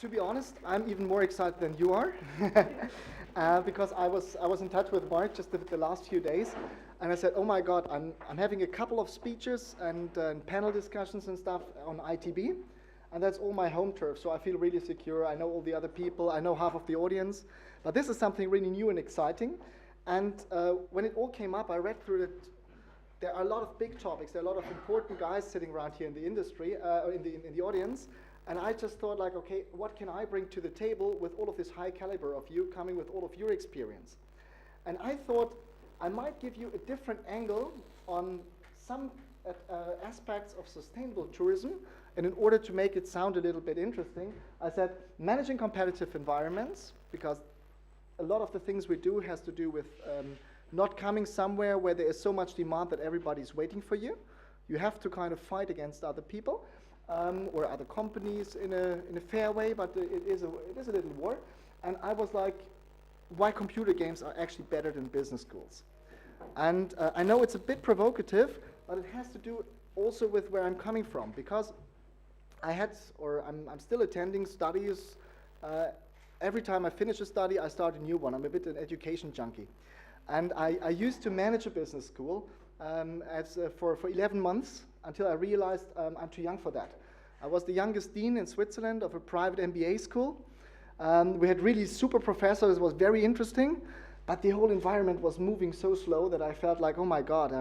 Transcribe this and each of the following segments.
To be honest, I'm even more excited than you are, because I was in touch with Mark just the last few days, and I said, oh my God, I'm having a couple of speeches and panel discussions and stuff on ITB, and that's all my home turf, so I feel really secure. I know all the other people, I know half of the audience, but this is something really new and exciting. And when it all came up, I read through it. There are a lot of big topics. There are a lot of important guys sitting around here in the industry, in the audience. And I just thought, like, okay, what can I bring to the table with all of this high caliber of you coming with all of your experience? And I thought I might give you a different angle on some aspects of sustainable tourism. And in order to make it sound a little bit interesting, I said managing competitive environments, because a lot of the things we do has to do with not coming somewhere where there is so much demand that everybody's waiting for you. You have to kind of fight against other people or other companies in a fair way, but it is a little war. And I was like, why computer games are actually better than business schools. And I know it's a bit provocative, but it has to do also with where I'm coming from, because I'm still attending studies. Every time I finish a study, I start a new one. I'm a bit an education junkie. And I used to manage a business school for 11 months until I realized I'm too young for that. I was the youngest dean in Switzerland of a private MBA school. We had really super professors. It was very interesting, but the whole environment was moving so slow that I felt like, oh my God,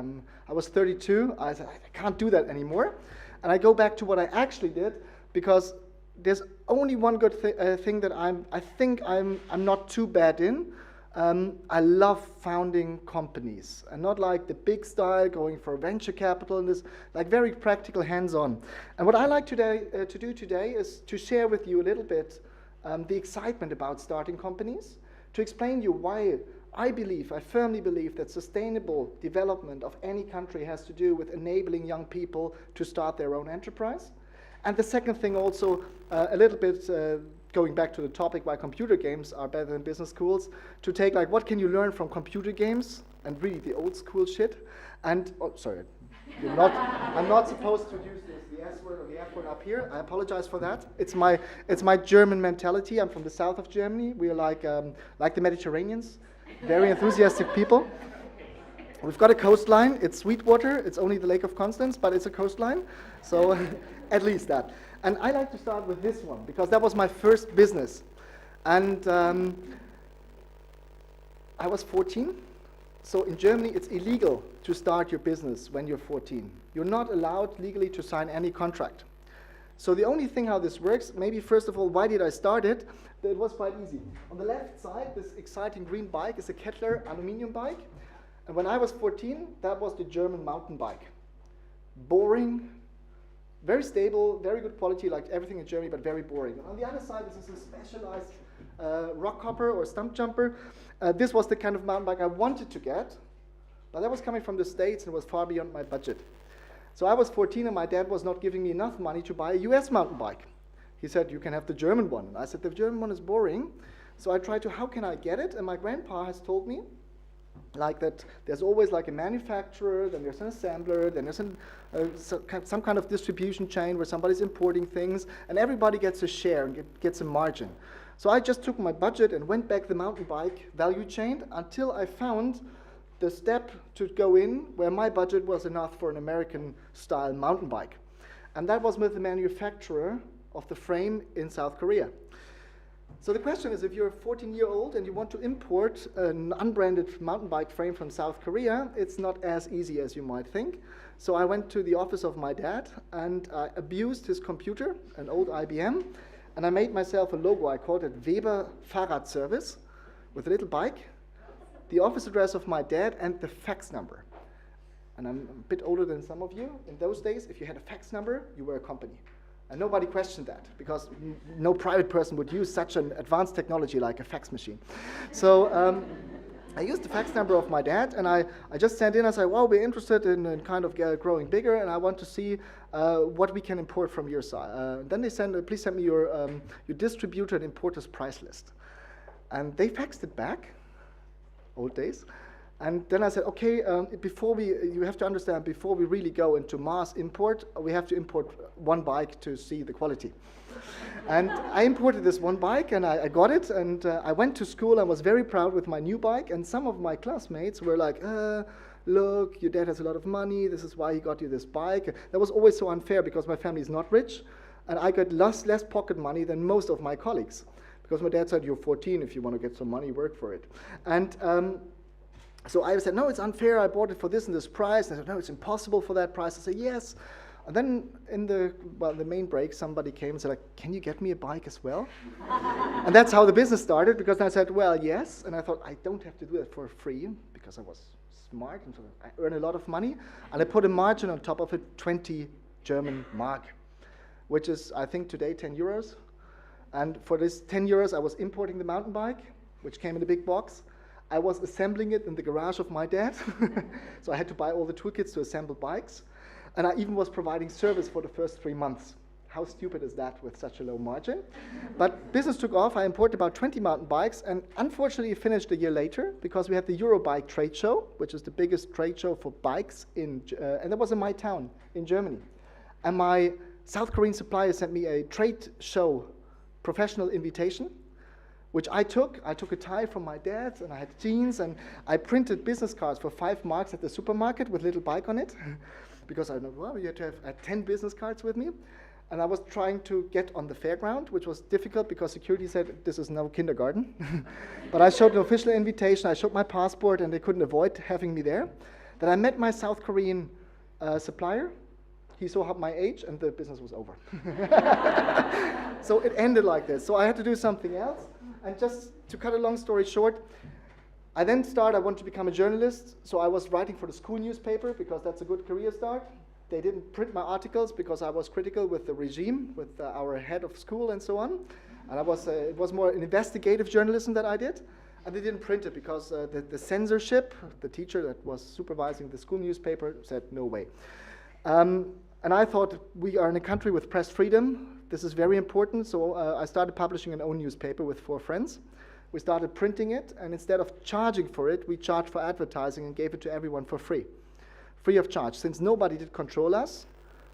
I was 32. I said, I can't do that anymore. And I go back to what I actually did, because there's only one good thing that I think I'm not too bad in. I love founding companies, and not like the big style, going for venture capital and this, like very practical, hands-on. And what I like to do today is to share with you a little bit the excitement about starting companies, to explain you why I firmly believe that sustainable development of any country has to do with enabling young people to start their own enterprise. And the second thing also, a little bit going back to the topic why computer games are better than business schools, to take like what can you learn from computer games and really the old school shit. And, oh, sorry, I'm not supposed to use the S word or the F word up here. I apologize for that. It's my German mentality. I'm from the south of Germany. We are like the Mediterraneans, very enthusiastic people. We've got a coastline. It's Sweetwater. It's only the Lake of Constance, but it's a coastline. So at least that. And I like to start with this one, because that was my first business. And I was 14. So in Germany, it's illegal to start your business when you're 14. You're not allowed legally to sign any contract. So the only thing how this works, maybe first of all, why did I start it? It was quite easy. On the left side, this exciting green bike is a Kettler aluminum bike. And when I was 14, that was the German mountain bike. Boring, very stable, very good quality, like everything in Germany, but very boring. And on the other side, this is a specialized rock hopper or stump jumper. This was the kind of mountain bike I wanted to get, but that was coming from the States and was far beyond my budget. So I was 14 and my dad was not giving me enough money to buy a US mountain bike. He said, you can have the German one. And I said, the German one is boring. So I tried to, how can I get it? And my grandpa has told me, like that there's always like a manufacturer, then there's an assembler, then there's some kind of distribution chain where somebody's importing things, and everybody gets a share and gets a margin. So I just took my budget and went back the mountain bike value chain until I found the step to go in where my budget was enough for an American-style mountain bike. And that was with the manufacturer of the frame in South Korea. So the question is, if you're a 14-year-old and you want to import an unbranded mountain bike frame from South Korea, it's not as easy as you might think. So I went to the office of my dad and I abused his computer, an old IBM, and I made myself a logo. I called it Weber Fahrradservice, with a little bike, the office address of my dad, and the fax number. And I'm a bit older than some of you. In those days, if you had a fax number, you were a company. And nobody questioned that, because no private person would use such an advanced technology like a fax machine. So I used the fax number of my dad, and I just sent in, I said, well, we're interested in kind of growing bigger, and I want to see what we can import from your side. Then they said, please send me your distributor and importer's price list. And they faxed it back, old days. And then I said, okay, you have to understand, before we really go into mass import, we have to import one bike to see the quality. And I imported this one bike, and I got it, and I went to school. I was very proud with my new bike, and some of my classmates were like, look, your dad has a lot of money, this is why he got you this bike. That was always so unfair because my family is not rich, and I got less pocket money than most of my colleagues. Because my dad said, you're 14, if you want to get some money, work for it. And so I said, no, it's unfair, I bought it for this and this price. And I said, no, it's impossible for that price. I said, yes. And then in the main break, somebody came and said, like, can you get me a bike as well? And that's how the business started, because I said, well, yes. And I thought, I don't have to do it for free, because I was smart, and so I earn a lot of money. And I put a margin on top of it, 20 German mark, which is, I think, today 10 euros. And for this 10 euros, I was importing the mountain bike, which came in a big box. I was assembling it in the garage of my dad. So I had to buy all the toolkits to assemble bikes. And I even was providing service for the first 3 months. How stupid is that with such a low margin? But business took off. I imported about 20 mountain bikes, and unfortunately it finished a year later because we had the Eurobike trade show, which is the biggest trade show for bikes and that was in my town in Germany. And my South Korean supplier sent me a trade show professional invitation, which I took. I took a tie from my dad, and I had jeans, and I printed business cards for 5 marks at the supermarket with a little bike on it, because I know, well, you had to have 10 business cards with me. And I was trying to get on the fairground, which was difficult because security said, this is no kindergarten. But I showed an official invitation, I showed my passport, and they couldn't avoid having me there. Then I met my South Korean supplier. He saw my age, and the business was over. So it ended like this. So I had to do something else. And just to cut a long story short, I wanted to become a journalist. So I was writing for the school newspaper because that's a good career start. They didn't print my articles because I was critical with the regime, with our head of school and so on. And it was more an investigative journalism that I did. And they didn't print it because the censorship, the teacher that was supervising the school newspaper said, no way. And I thought, we are in a country with press freedom. This is very important. So I started publishing an own newspaper with 4 friends. We started printing it, and instead of charging for it, we charged for advertising and gave it to everyone for free of charge. Since nobody did control us,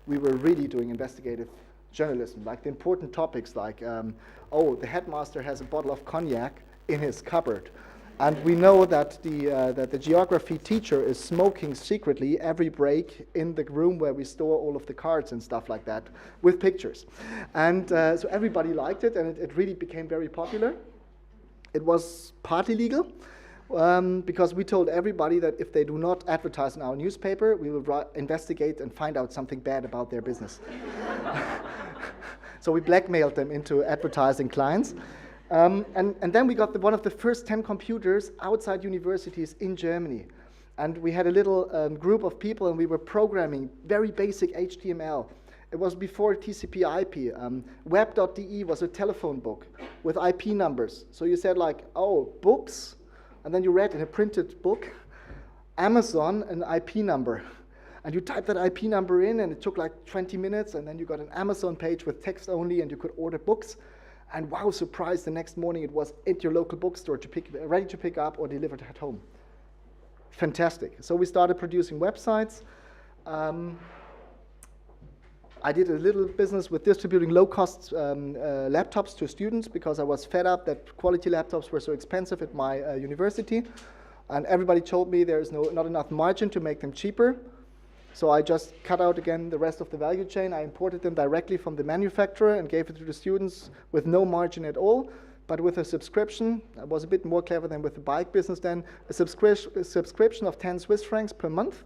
we were really doing investigative journalism, like the important topics like, the headmaster has a bottle of cognac in his cupboard. And we know that the geography teacher is smoking secretly every break in the room where we store all of the cards and stuff like that, with pictures. And so everybody liked it, and it really became very popular. It was partly legal, because we told everybody that if they do not advertise in our newspaper, we will investigate and find out something bad about their business. So we blackmailed them into advertising clients. And then we got one of the first 10 computers outside universities in Germany. And we had a little group of people, and we were programming very basic HTML. It was before TCP/IP. Web.de was a telephone book with IP numbers. So you said like, oh, books, and then you read in a printed book, Amazon, an IP number. And you typed that IP number in, and it took like 20 minutes, and then you got an Amazon page with text only, and you could order books. And wow, surprise, the next morning it was at your local bookstore ready to pick up or delivered at home. Fantastic. So we started producing websites. I did a little business with distributing low-cost laptops to students because I was fed up that quality laptops were so expensive at my university. And everybody told me there is not enough margin to make them cheaper. So I just cut out again the rest of the value chain. I imported them directly from the manufacturer and gave it to the students with no margin at all, but with a subscription. I was a bit more clever than with the bike business then. A subscription of 10 Swiss francs per month.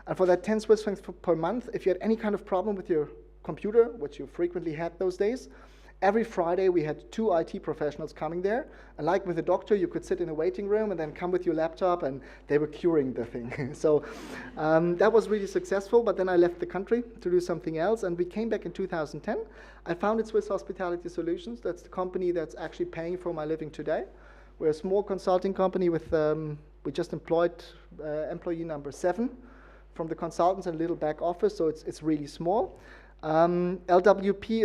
And for that 10 Swiss francs per month, if you had any kind of problem with your computer, which you frequently had those days, every Friday we had 2 IT professionals coming there. And like with a doctor, you could sit in a waiting room and then come with your laptop, and they were curing the thing. So that was really successful, but then I left the country to do something else, and we came back in 2010. I founded Swiss Hospitality Solutions. That's the company that's actually paying for my living today. We're a small consulting company with, we just employed employee number 7 from the consultants and a little back office, so it's really small. LWP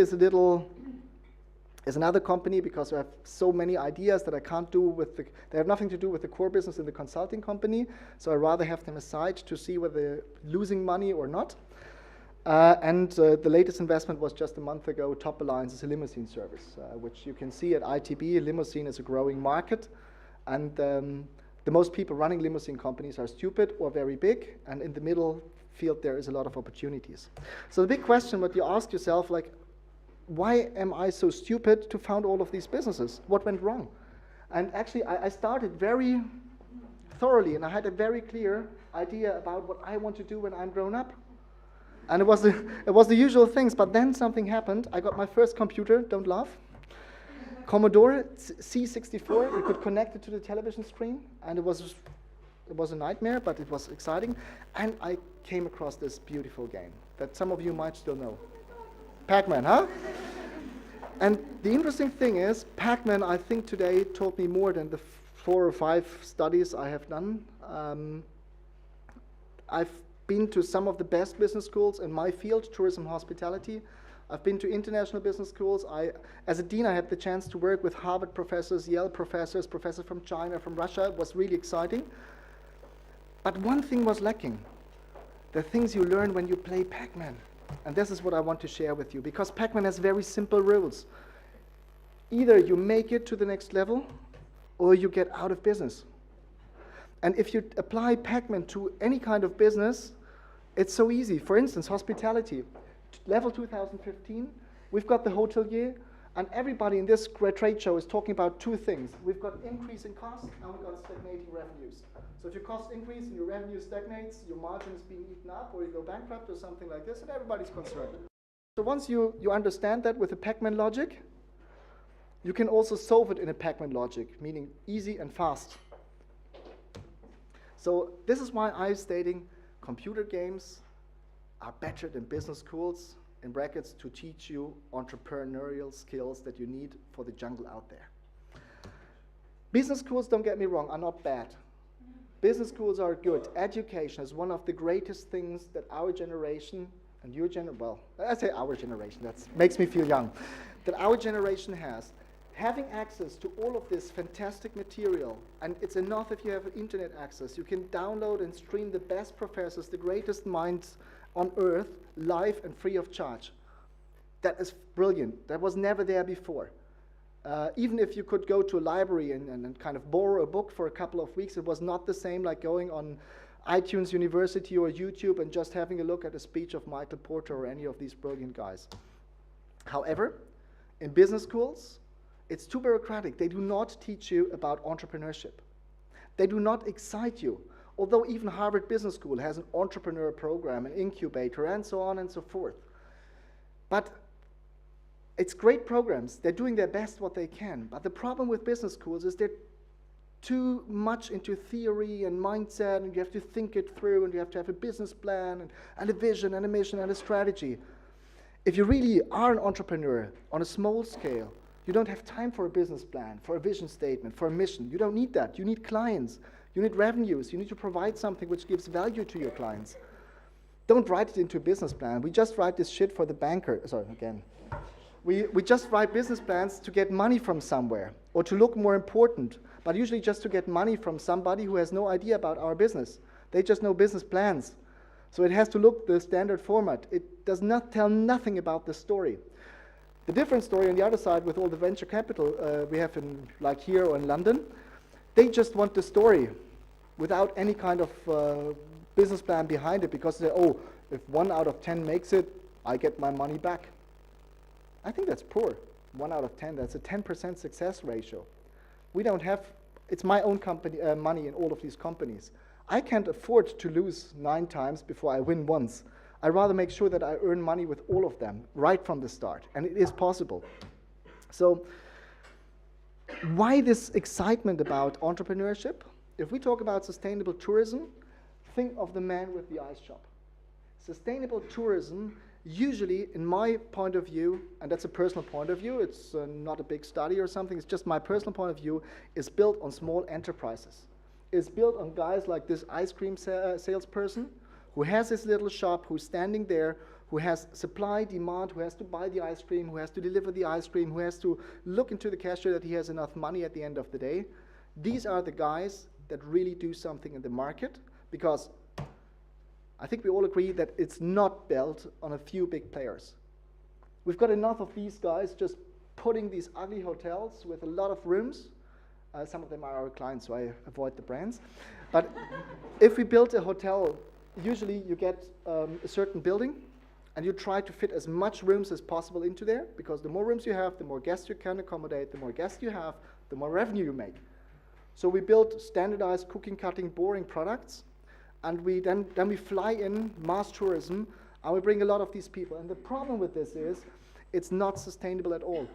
is another company because I have so many ideas that I can't do they have nothing to do with the core business in the consulting company, so I rather have them aside to see whether they're losing money or not. The latest investment was just a month ago. Top Alliance is a limousine service, which you can see at ITB. Limousine is a growing market, and the most people running limousine companies are stupid or very big, and in the middle field there is a lot of opportunities. So the big question what you ask yourself, like, why am I so stupid to found all of these businesses? What went wrong? And actually I started very thoroughly, and I had a very clear idea about what I want to do when I'm grown up. And it was the usual things, but then something happened. I got my first computer, don't laugh. Commodore C64, we could connect it to the television screen, and it was a nightmare, but it was exciting. And I came across this beautiful game that some of you might still know. Pac-Man, huh? And the interesting thing is, Pac-Man, I think today taught me more than the 4 or 5 studies I have done. I've been to some of the best business schools in my field, tourism and hospitality. I've been to international business schools. As a dean, I had the chance to work with Harvard professors, Yale professors, professors from China, from Russia. It was really exciting. But one thing was lacking, the things you learn when you play Pac-Man. And this is what I want to share with you, because Pac-Man has very simple rules. Either you make it to the next level, or you get out of business. And if you apply Pac-Man to any kind of business, it's so easy. For instance, hospitality. Level 2015, we've got the hotelier, and everybody in this trade show is talking about 2 things. We've got increase in cost, and we've got stagnating revenues. So if your cost increase and your revenue stagnates, your margin is being eaten up, or you go bankrupt or something like this, and everybody's concerned. So once you understand that with the Pac-Man logic, you can also solve it in a Pac-Man logic, meaning easy and fast. So this is why I'm stating computer games are better than business schools, in brackets, to teach you entrepreneurial skills that you need for the jungle out there. Business schools, don't get me wrong, are not bad. Business schools are good. Education is one of the greatest things that our generation, and your generation, well, I say our generation, that makes me feel young, that our generation has. Having access to all of this fantastic material, and it's enough if you have internet access, you can download and stream the best professors, the greatest minds on earth, live and free of charge. That is brilliant. That was never there before. Even if you could go to a library and kind of borrow a book for a couple of weeks, it was not the same like going on iTunes University or YouTube and just having a look at a speech of Michael Porter or any of these brilliant guys. However, in business schools, it's too bureaucratic. They do not teach you about entrepreneurship. They do not excite you. Although even Harvard Business School has an entrepreneur program, an incubator, and so on and so forth. But it's great programs. They're doing their best what they can. But the problem with business schools is they're too much into theory and mindset, and you have to think it through, and you have to have a business plan, and a vision, and a mission, and a strategy. If you really are an entrepreneur on a small scale, you don't have time for a business plan, for a vision statement, for a mission. You don't need that. You need clients. You need revenues. You need to provide something which gives value to your clients. Don't write it into a business plan. We just write this shit for the banker. Sorry, again. We just write business plans to get money from somewhere or to look more important, but usually just to get money from somebody who has no idea about our business. They just know business plans. So it has to look the standard format. It does not tell nothing about the story. The different story on the other side with all the venture capital we have in, like here or in London, they just want the story without any kind of business plan behind it, because they, oh, if 1 out of 10 makes it, I get my money back. I think that's poor. 1 out of 10, that's a 10% success ratio. We don't have, it's my own company, money in all of these companies. I can't afford to lose 9 times before I win once. I'd rather make sure that I earn money with all of them right from the start, and it is possible. So why this excitement about entrepreneurship? If we talk about sustainable tourism, think of the man with the ice shop. Sustainable tourism, usually, in my point of view, and that's a personal point of view, it's not a big study or something, it's just my personal point of view, is built on small enterprises. It's built on guys like this ice cream salesperson who has his little shop, who's standing there, who has supply, demand, who has to buy the ice cream, who has to deliver the ice cream, who has to look into the cashier that he has enough money at the end of the day. These are the guys that really do something in the market, because I think we all agree that it's not built on a few big players. We've got enough of these guys just putting these ugly hotels with a lot of rooms. Some of them are our clients, so I avoid the brands. But if we build a hotel, usually you get a certain building, and you try to fit as much rooms as possible into there, because the more rooms you have, the more guests you can accommodate, the more guests you have, the more revenue you make. So we build standardized cooking, cutting, boring products, and then we fly in mass tourism, and we bring a lot of these people. And the problem with this is, it's not sustainable at all,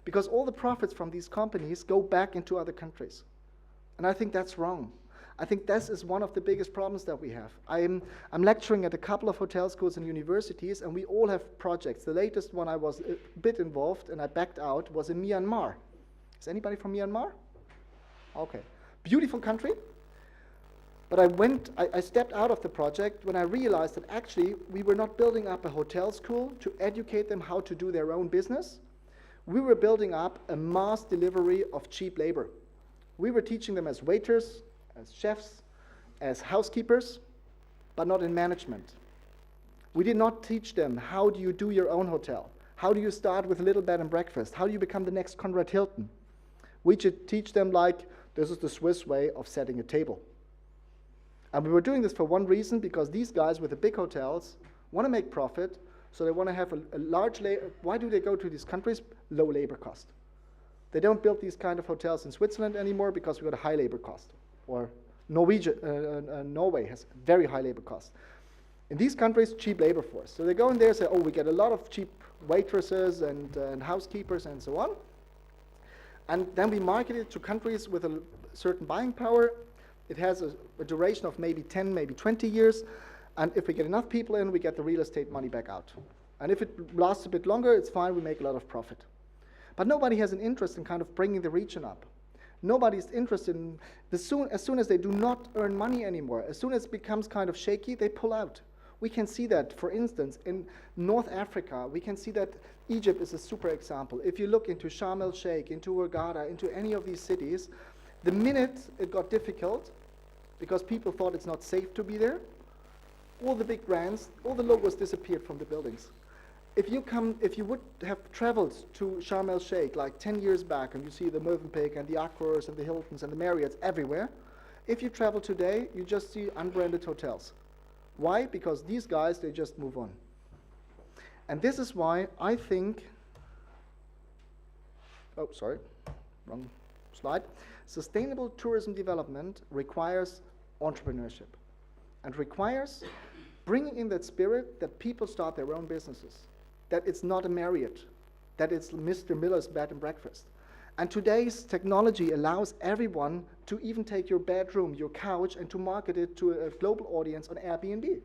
because all the profits from these companies go back into other countries. And I think that's wrong. I think this is one of the biggest problems that we have. I'm lecturing at a couple of hotel schools and universities, and we all have projects. The latest one I was a bit involved, and I backed out, was in Myanmar. Is anybody from Myanmar? Okay. Beautiful country. But I stepped out of the project when I realized that actually we were not building up a hotel school to educate them how to do their own business. We were building up a mass delivery of cheap labor. We were teaching them as waiters, as chefs, as housekeepers, but not in management. We did not teach them how do you do your own hotel? How do you start with a little bed and breakfast? How do you become the next Conrad Hilton? We should teach them like, this is the Swiss way of setting a table. And we were doing this for one reason, because these guys with the big hotels want to make profit, so they want to have a large labor. Why do they go to these countries? Low labor cost. They don't build these kind of hotels in Switzerland anymore because we've got a high labor cost. Or Norway has very high labor costs. In these countries, cheap labor force. So they go in there and say, oh, we get a lot of cheap waitresses and housekeepers and so on. And then we market it to countries with a certain buying power. It has a duration of maybe 10, maybe 20 years. And if we get enough people in, we get the real estate money back out. And if it lasts a bit longer, it's fine, we make a lot of profit. But nobody has an interest in kind of bringing the region up. Nobody's interested in, as soon as they do not earn money anymore, as soon as it becomes kind of shaky, they pull out. We can see that, for instance, in North Africa. We can see that Egypt is a super example. If you look into Sharm el-Sheikh, into Hurghada, into any of these cities, the minute it got difficult, because people thought it's not safe to be there, all the big brands, all the logos disappeared from the buildings. If you would have traveled to Sharm el-Sheikh like 10 years back, and you see the Mövenpick and the Accors and the Hiltons and the Marriotts everywhere, if you travel today, you just see unbranded hotels. Why? Because these guys, they just move on. And this is why I think, oh, sorry, wrong slide. Sustainable tourism development requires entrepreneurship and requires bringing in that spirit that people start their own businesses, that it's not a Marriott, that it's Mr. Miller's bed and breakfast. And today's technology allows everyone to even take your bedroom, your couch, and to market it to a global audience on Airbnb.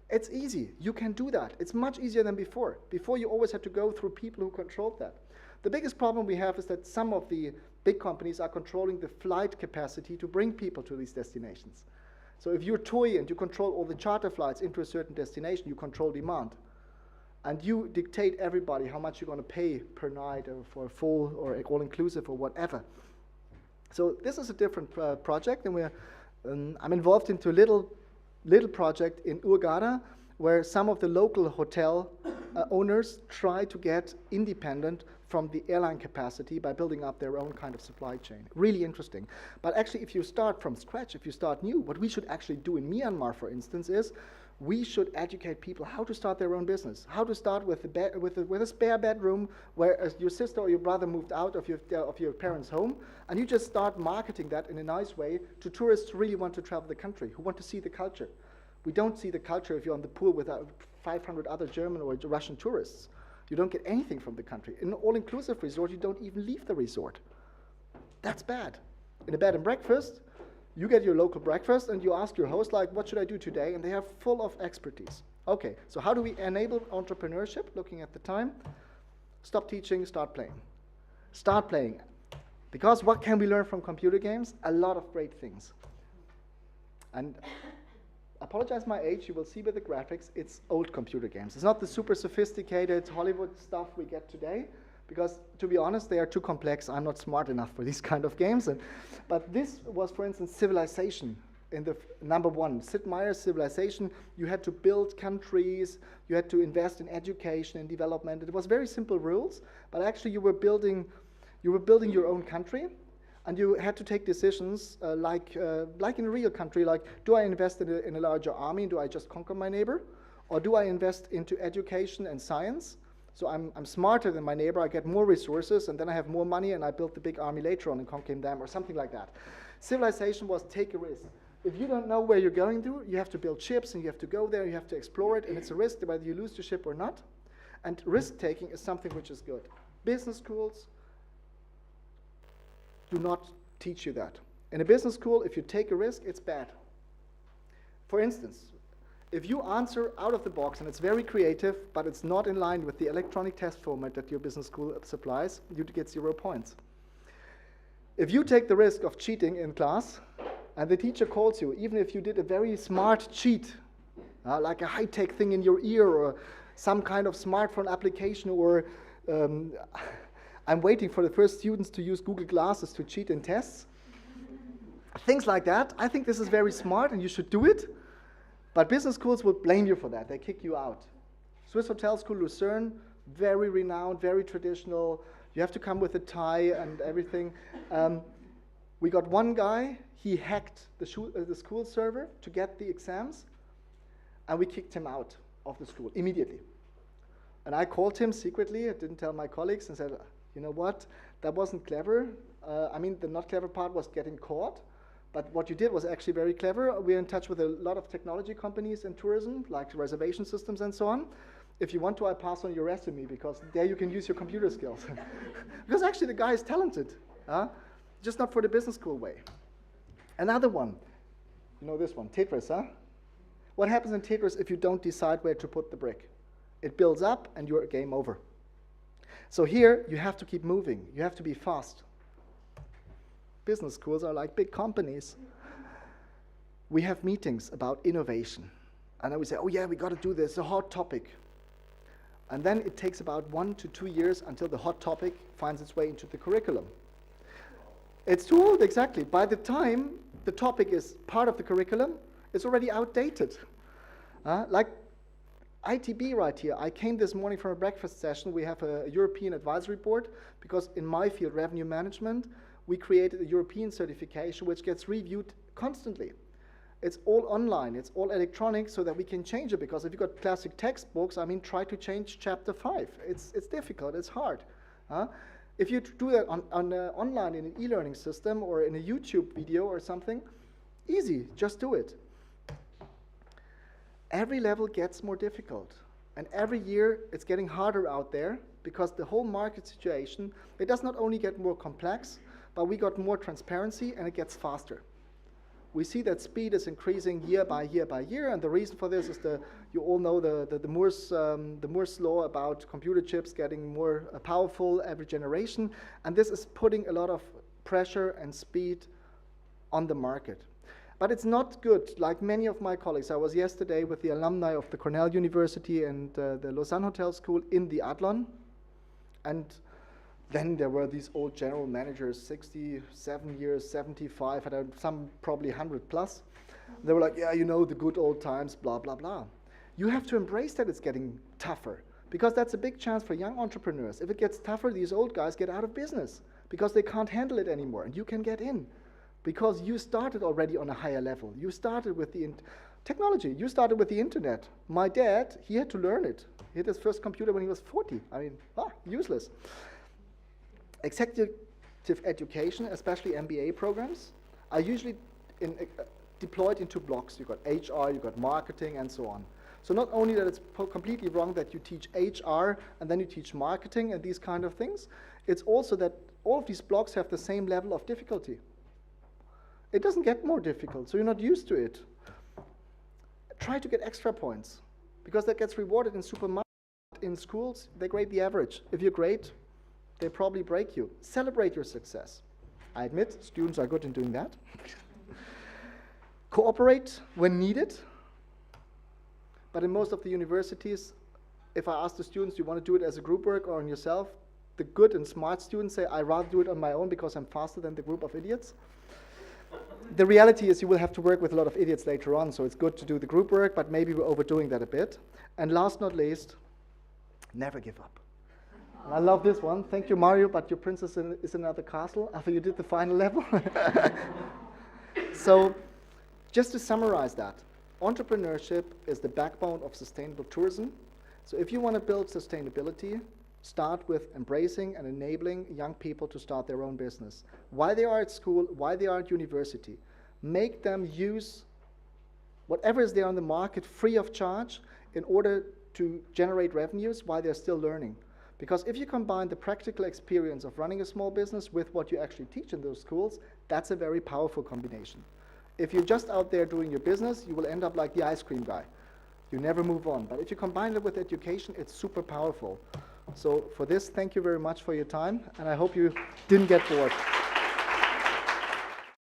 It's easy. You can do that. It's much easier than before. Before, you always had to go through people who controlled that. The biggest problem we have is that some of the big companies are controlling the flight capacity to bring people to these destinations. So if you're TUI and you control all the charter flights into a certain destination, you control demand. And you dictate everybody how much you're going to pay per night or for a full or all-inclusive or whatever. So this is a different project, and I'm involved into a little project in Hurghada, where some of the local hotel owners try to get independent from the airline capacity by building up their own kind of supply chain. Really interesting. But actually, if you start from scratch, if you start new, what we should actually do in Myanmar, for instance, is we should educate people how to start their own business, how to start with a spare bedroom where your sister or your brother moved out of your parents' home, and you just start marketing that in a nice way to tourists who really want to travel the country, who want to see the culture. We don't see the culture if you're on the pool with 500 other German or Russian tourists. You don't get anything from the country. In an all-inclusive resort, you don't even leave the resort. That's bad. In a bed and breakfast, you get your local breakfast and you ask your host, like, what should I do today? And they are full of expertise. Okay, so how do we enable entrepreneurship? Looking at the time, stop teaching, start playing. Start playing. Because what can we learn from computer games? A lot of great things. And apologize my age, you will see with the graphics, it's old computer games. It's not the super sophisticated Hollywood stuff we get today, because to be honest, they are too complex. I'm not smart enough for these kind of games. But this was, for instance, Civilization. in the number one, Sid Meier's civilization, you had to build countries, you had to invest in education and development. It was very simple rules, but actually you were building your own country, and you had to take decisions like in a real country, like, do I invest in a larger army, do I just conquer my neighbor? Or do I invest into education and science? So I'm smarter than my neighbor, I get more resources, and then I have more money, and I build the big army later on and conquer them, or something like that. Civilization was take a risk. If you don't know where you're going to, you have to build ships, and you have to go there, you have to explore it, and it's a risk whether you lose the ship or not. And risk-taking is something which is good. Business schools do not teach you that. In a business school, if you take a risk, it's bad. For instance, if you answer out of the box, and it's very creative, but it's not in line with the electronic test format that your business school supplies, you get 0 points. If you take the risk of cheating in class, and the teacher calls you, even if you did a very smart cheat, like a high-tech thing in your ear, or some kind of smartphone application, or I'm waiting for the first students to use Google Glasses to cheat in tests. Things like that. I think this is very smart, and you should do it. But business schools will blame you for that. They kick you out. Swiss Hotel School Lucerne, very renowned, very traditional. You have to come with a tie and everything. We got one guy, he hacked the school server to get the exams, and we kicked him out of the school immediately. And I called him secretly, I didn't tell my colleagues, and said, you know what, that wasn't clever. I mean, the not clever part was getting caught, but what you did was actually very clever. We're in touch with a lot of technology companies in tourism, like reservation systems and so on. If you want to, I pass on your resume, because there you can use your computer skills. Because actually the guy is talented, just not for the business school way. Another one, you know this one, Tetris, huh? What happens in Tetris if you don't decide where to put the brick? It builds up and you're game over. So here, you have to keep moving. You have to be fast. Business schools are like big companies. We have meetings about innovation. And then we say, oh yeah, we got to do this, it's a hot topic. And then it takes about 1 to 2 years until the hot topic finds its way into the curriculum. It's too old, exactly. By the time the topic is part of the curriculum, it's already outdated. Like ITB right here. I came this morning from a breakfast session. We have a European advisory board, because in my field, revenue management, we created a European certification which gets reviewed constantly. It's all online, it's all electronic, so that we can change it, because if you've got classic textbooks, I mean, try to change chapter 5. It's difficult, it's hard. If you do that online in an e-learning system or in a YouTube video or something, easy, just do it. Every level gets more difficult, and every year it's getting harder out there, because the whole market situation, it does not only get more complex, but we got more transparency, and it gets faster. We see that speed is increasing year by year by year, and the reason for this is you all know the Moore's law about computer chips getting more powerful every generation, and this is putting a lot of pressure and speed on the market. But it's not good. Like many of my colleagues, I was yesterday with the alumni of the Cornell University and the Lausanne Hotel School in the Adlon, and then there were these old general managers, 67 years, 75, and some probably 100 plus. They were like, yeah, you know, the good old times, blah, blah, blah. You have to embrace that it's getting tougher, because that's a big chance for young entrepreneurs. If it gets tougher, these old guys get out of business because they can't handle it anymore, and you can get in because you started already on a higher level. You started with the technology. You started with the internet. My dad, he had to learn it. He had his first computer when he was 40. I mean, useless. Executive education, especially MBA programs, are usually deployed into blocks. You've got HR, you've got marketing, and so on. So not only that it's completely wrong that you teach HR and then you teach marketing and these kind of things, it's also that all of these blocks have the same level of difficulty. It doesn't get more difficult, so you're not used to it. Try to get extra points, because that gets rewarded in supermarkets. In schools, they grade the average. If you're great, they probably break you. Celebrate your success. I admit, students are good in doing that. Cooperate when needed. But in most of the universities, if I ask the students, do you want to do it as a group work or on yourself? The good and smart students say, I'd rather do it on my own because I'm faster than the group of idiots. the reality is you will have to work with a lot of idiots later on, so it's good to do the group work, but maybe we're overdoing that a bit. And last not least, never give up. And I love this one. Thank you, Mario, but your princess is in another castle after you did the final level. So just to summarize that, entrepreneurship is the backbone of sustainable tourism. So if you want to build sustainability, start with embracing and enabling young people to start their own business. While they are at school, while they are at university, make them use whatever is there on the market free of charge in order to generate revenues while they're still learning. Because if you combine the practical experience of running a small business with what you actually teach in those schools, that's a very powerful combination. If you're just out there doing your business, you will end up like the ice cream guy. You never move on. But if you combine it with education, it's super powerful. So for this, thank you very much for your time, and I hope you didn't get bored.